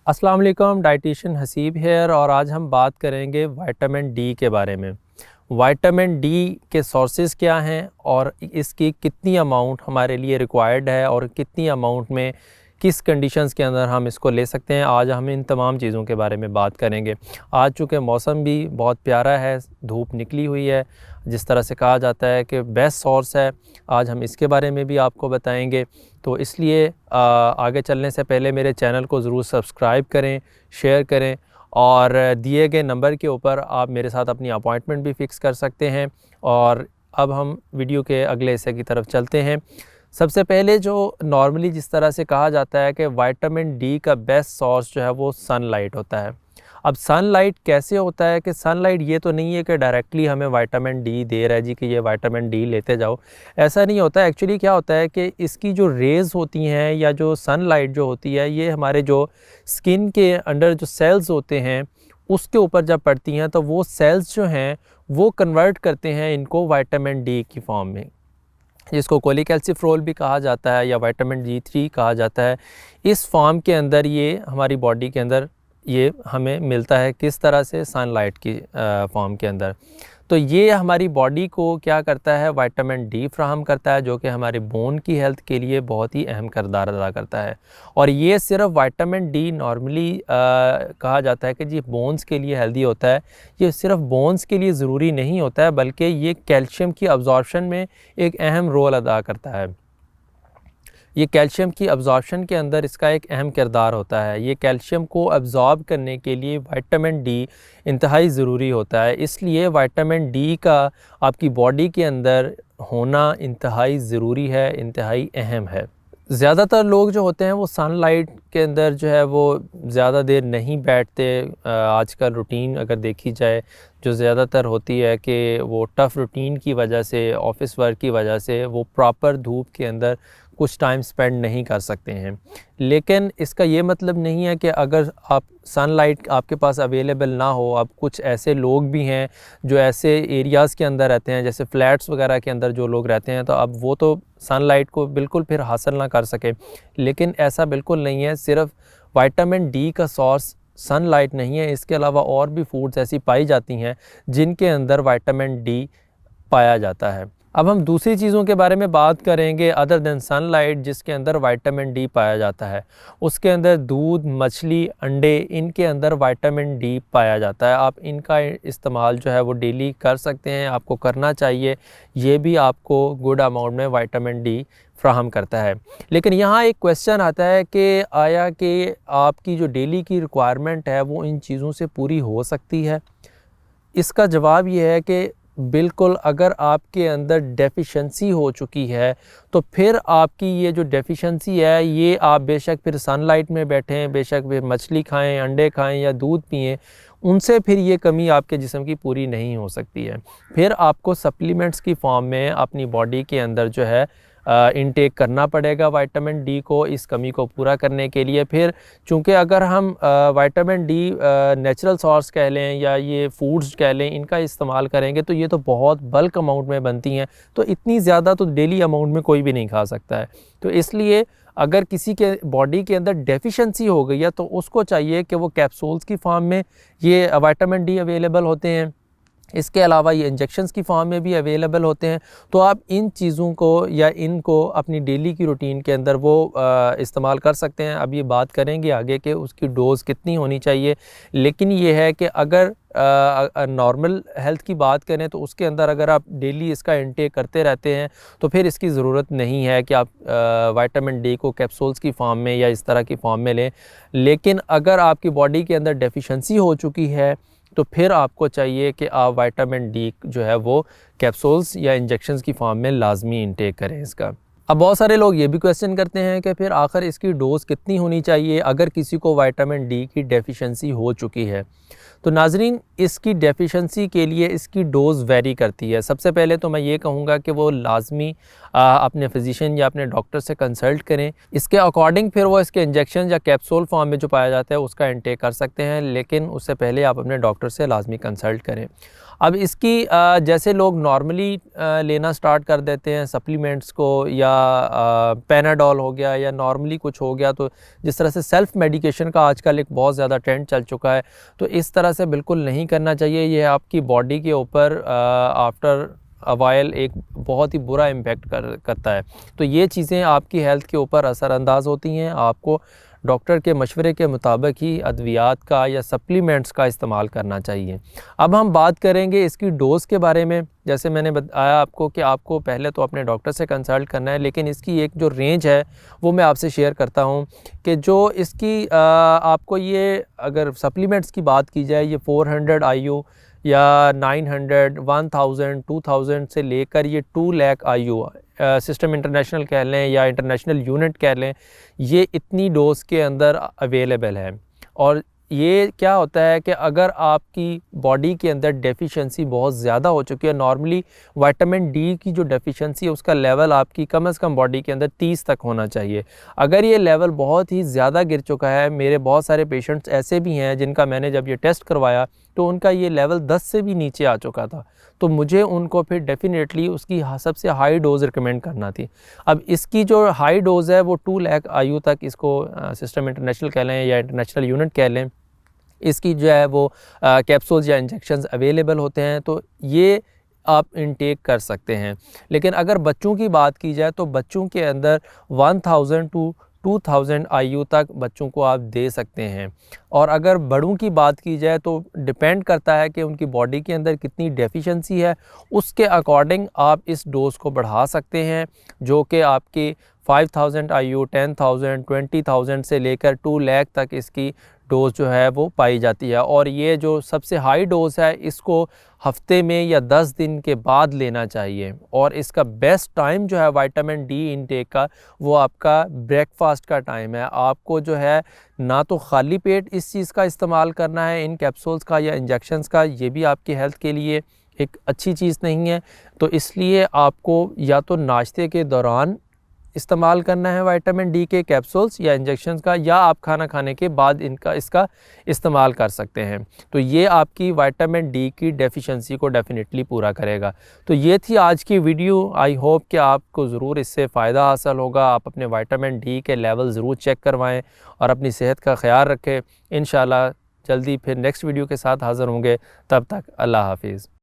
अस्सलाम वालेकुम, dietitian Haseeb hair और आज हम बात करेंगे विटामिन डी के बारे में। विटामिन डी के सोर्सेज़ क्या हैं और इसकी कितनी अमाउंट हमारे लिए रिक्वायर्ड है और कितनी अमाउंट में किस कंडीशंस के अंदर हम इसको ले सकते हैं। आज हम इन तमाम चीज़ों के बारे में बात करेंगे। आज चूँकि मौसम भी बहुत प्यारा है, धूप निकली हुई है, जिस तरह से कहा जाता है कि बेस्ट सोर्स है, आज हम इसके बारे में भी आपको बताएंगे। तो इसलिए आगे चलने से पहले मेरे चैनल को ज़रूर सब्सक्राइब करें, शेयर करें और दिए गए नंबर के ऊपर आप मेरे साथ अपनी अपॉइंटमेंट भी फ़िक्स कर सकते हैं। और अब हम वीडियो के अगले हिस्से की तरफ चलते हैं। सबसे पहले जो नॉर्मली जिस तरह से कहा जाता है कि विटामिन डी का बेस्ट सोर्स जो है वो सनलाइट होता है। अब सनलाइट कैसे होता है कि सनलाइट ये तो नहीं है कि डायरेक्टली हमें विटामिन डी दे रहा है जी कि ये विटामिन डी लेते जाओ, ऐसा नहीं होता है। एक्चुअली क्या होता है कि इसकी जो रेज़ होती हैं या जो सनलाइट जो होती है ये हमारे जो स्किन के अंडर जो सेल्स होते हैं उसके ऊपर जब पड़ती हैं तो वो सेल्स जो हैं वो कन्वर्ट करते हैं इनको विटामिन डी की फॉर्म में, जिसको कोलिकैल्सिफेरॉल भी कहा जाता है या विटामिन D3 कहा जाता है। इस फॉर्म के अंदर ये हमारी बॉडी के अंदर ये हमें मिलता है किस तरह से, सनलाइट की फॉर्म के अंदर। तो ये हमारी बॉडी को क्या करता है, विटामिन डी फ्राहम करता है, जो कि हमारे बोन की हेल्थ के लिए बहुत ही अहम किरदार अदा करता है। और ये सिर्फ विटामिन डी नॉर्मली कहा जाता है कि जी बोन्स के लिए हेल्दी होता है, ये सिर्फ बोन्स के लिए ज़रूरी नहीं होता है, बल्कि ये कैल्शियम की अब्जॉर्प्शन में एक अहम रोल अदा करता है। ये कैल्शियम की अब्जॉर्प्शन के अंदर इसका एक अहम किरदार होता है। ये कैल्शियम को अब्जॉर्ब करने के लिए विटामिन डी इंतहाई ज़रूरी होता है, इसलिए विटामिन डी का आपकी बॉडी के अंदर होना इंतहाई ज़रूरी है, इंतहाई अहम है। ज़्यादातर लोग जो होते हैं वो सनलाइट के अंदर जो है वो ज़्यादा देर नहीं बैठते। आजकल रूटीन अगर देखी जाए जो ज़्यादातर होती है कि वो टफ़ रूटीन की वजह से, ऑफ़िस वर्क की वजह से वो प्रॉपर धूप के अंदर कुछ टाइम स्पेंड नहीं कर सकते हैं। लेकिन इसका ये मतलब नहीं है कि अगर आप सनलाइट आपके पास अवेलेबल ना हो, अब कुछ ऐसे लोग भी हैं जो ऐसे एरियाज़ के अंदर रहते हैं, जैसे फ्लैट्स वगैरह के अंदर जो लोग रहते हैं, तो अब वो तो सनलाइट को बिल्कुल फिर हासिल ना कर सके। लेकिन ऐसा बिल्कुल नहीं है, सिर्फ विटामिन डी का सोर्स सनलाइट नहीं है, इसके अलावा और भी फूड्स ऐसी पाई जाती हैं जिनके अंदर विटामिन डी पाया जाता है। अब हम दूसरी चीज़ों के बारे में बात करेंगे अदर देन सनलाइट जिसके अंदर विटामिन डी पाया जाता है। उसके अंदर दूध, मछली, अंडे, इनके अंदर विटामिन डी पाया जाता है। आप इनका इस्तेमाल जो है वो डेली कर सकते हैं, आपको करना चाहिए। ये भी आपको गुड अमाउंट में विटामिन डी फ्राहम करता है। लेकिन यहाँ एक क्वेश्चन आता है कि आया कि आपकी जो डेली की रिक्वायरमेंट है वो इन चीज़ों से पूरी हो सकती है? इसका जवाब ये है कि बिल्कुल, अगर आपके अंदर डेफिशिएंसी हो चुकी है तो फिर आपकी ये जो डेफिशिएंसी है ये आप बेशक फिर सनलाइट में बैठें, बेशक फिर मछली खाएं, अंडे खाएं या दूध पिएं, उनसे फिर ये कमी आपके जिस्म की पूरी नहीं हो सकती है। फिर आपको सप्लीमेंट्स की फॉर्म में अपनी बॉडी के अंदर जो है इनटेक करना पड़ेगा विटामिन डी को, इस कमी को पूरा करने के लिए। फिर चूँकि अगर हम विटामिन डी नेचुरल सोर्स कह लें या ये फूड्स कह लें, इनका इस्तेमाल करेंगे तो ये तो बहुत बल्क अमाउंट में बनती हैं, तो इतनी ज़्यादा तो डेली अमाउंट में कोई भी नहीं खा सकता है। तो इसलिए अगर किसी के बॉडी के अंदर डेफिशिएंसी हो गई है तो उसको चाहिए कि वो कैप्सूल्स की फॉर्म में ये विटामिन डी अवेलेबल होते हैं, इसके अलावा ये इंजेक्शंस की फॉर्म में भी अवेलेबल होते हैं। तो आप इन चीज़ों को या इनको अपनी डेली की रूटीन के अंदर वो इस्तेमाल कर सकते हैं। अब ये बात करेंगे आगे कि उसकी डोज़ कितनी होनी चाहिए। लेकिन ये है कि अगर नॉर्मल हेल्थ की बात करें तो उसके अंदर अगर आप डेली इसका इंटेक करते रहते हैं तो फिर इसकी ज़रूरत नहीं है कि आप विटामिन डी को कैप्सूल्स की फॉर्म में या इस तरह की फॉर्म में लें। लेकिन अगर आपकी बॉडी के अंदर डेफिशिएंसी हो चुकी है तो फिर आपको चाहिए कि आप विटामिन डी जो है वो कैप्सूल्स या इंजेक्शंस की फॉर्म में लाजमी इंटेक करें इसका। अब बहुत सारे लोग ये भी क्वेश्चन करते हैं कि फिर आखिर इसकी डोज़ कितनी होनी चाहिए अगर किसी को विटामिन डी की डेफिशिएंसी हो चुकी है। तो नाजरीन, इसकी डेफिशिएंसी के लिए इसकी डोज़ वेरी करती है। सबसे पहले तो मैं ये कहूँगा कि वो लाजमी अपने फिजिशियन या अपने डॉक्टर से कंसल्ट करें। इसके अकॉर्डिंग फिर वो इसके इंजेक्शन या कैप्सूल फॉर्म में जो पाया जाता है उसका इंटेक कर सकते हैं, लेकिन उससे पहले आप अपने डॉक्टर से लाजमी कंसल्ट करें। अब इसकी जैसे लोग नॉर्मली लेना स्टार्ट कर देते हैं सप्लीमेंट्स को, या पैनाडोल हो गया या नॉर्मली कुछ हो गया, तो जिस तरह से सेल्फ़ मेडिकेशन का आजकल एक बहुत ज़्यादा ट्रेंड चल चुका है, तो इस तरह से बिल्कुल नहीं करना चाहिए। ये आपकी बॉडी के ऊपर आफ्टर वाइल एक बहुत ही बुरा इम्पेक्ट करता है। तो ये चीज़ें आपकी हेल्थ के ऊपर असरअंदाज होती हैं। आपको डॉक्टर के मशवरे के मुताबिक ही अद्वियात का या सप्लीमेंट्स का इस्तेमाल करना चाहिए। अब हम बात करेंगे इसकी डोज़ के बारे में। जैसे मैंने बताया आपको कि आपको पहले तो अपने डॉक्टर से कंसल्ट करना है, लेकिन इसकी एक जो रेंज है वो मैं आपसे शेयर करता हूँ कि जो इसकी आपको ये अगर सप्लीमेंट्स की बात की जाए, ये 400 IU या 900, 1000, 2000 से लेकर ये 2 लाख IU सिस्टम इंटरनेशनल कह लें या इंटरनेशनल यूनिट कह लें, ये इतनी डोज़ के अंदर अवेलेबल है। और ये क्या होता है कि अगर आपकी बॉडी के अंदर डेफिशिएंसी बहुत ज़्यादा हो चुकी है, नॉर्मली विटामिन डी की जो डेफिशिएंसी है उसका लेवल आपकी कम से कम बॉडी के अंदर 30 तक होना चाहिए। अगर ये लेवल बहुत ही ज़्यादा गिर चुका है, मेरे बहुत सारे पेशेंट्स ऐसे भी हैं जिनका मैंने जब ये टेस्ट करवाया तो उनका ये लेवल 10 से भी नीचे आ चुका था, तो मुझे उनको फिर डेफ़िनेटली उसकी सबसे हाई डोज़ रिकमेंड करना थी। अब इसकी जो हाई डोज़ है वो 2 लाख IU तक इसको सिस्टम इंटरनेशनल कह लें या इंटरनेशनल यूनिट कह लें, इसकी जो है वो कैप्सूल्स या इंजेक्शंस अवेलेबल होते हैं, तो ये आप इनटेक कर सकते हैं। लेकिन अगर बच्चों की बात की जाए तो बच्चों के अंदर 1000 टू 2000 IU तक बच्चों को आप दे सकते हैं। और अगर बड़ों की बात की जाए तो डिपेंड करता है कि उनकी बॉडी के अंदर कितनी डेफिशिएंसी है, उसके अकॉर्डिंग आप इस डोज़ को बढ़ा सकते हैं, जो कि आपकी 5000 IU, 10,000, 20,000 से लेकर 2 लाख तक इसकी डोज़ जो है वो पाई जाती है। और ये जो सबसे हाई डोज़ है इसको हफ्ते में या 10 दिन के बाद लेना चाहिए। और इसका बेस्ट टाइम जो है विटामिन डी इनटेक का, वो आपका ब्रेकफास्ट का टाइम है। आपको जो है ना तो खाली पेट इस चीज़ का इस्तेमाल करना है, इन कैप्सूल्स का या इंजेक्शंस का, ये भी आपकी हेल्थ के लिए एक अच्छी चीज़ नहीं है। तो इसलिए आपको या तो नाश्ते के दौरान इस्तेमाल करना है विटामिन डी के कैप्सूल्स या इंजेक्शंस का, या आप खाना खाने के बाद इसका इस्तेमाल कर सकते हैं। तो ये आपकी विटामिन डी की डेफिशिएंसी को डेफिनेटली पूरा करेगा। तो ये थी आज की वीडियो। आई होप कि आपको ज़रूर इससे फ़ायदा हासिल होगा। आप अपने विटामिन डी के लेवल ज़रूर चेक करवाएं और अपनी सेहत का ख्याल रखें। इंशाल्लाह जल्दी फिर नेक्स्ट वीडियो के साथ हाज़िर होंगे। तब तक अल्लाह हाफिज़।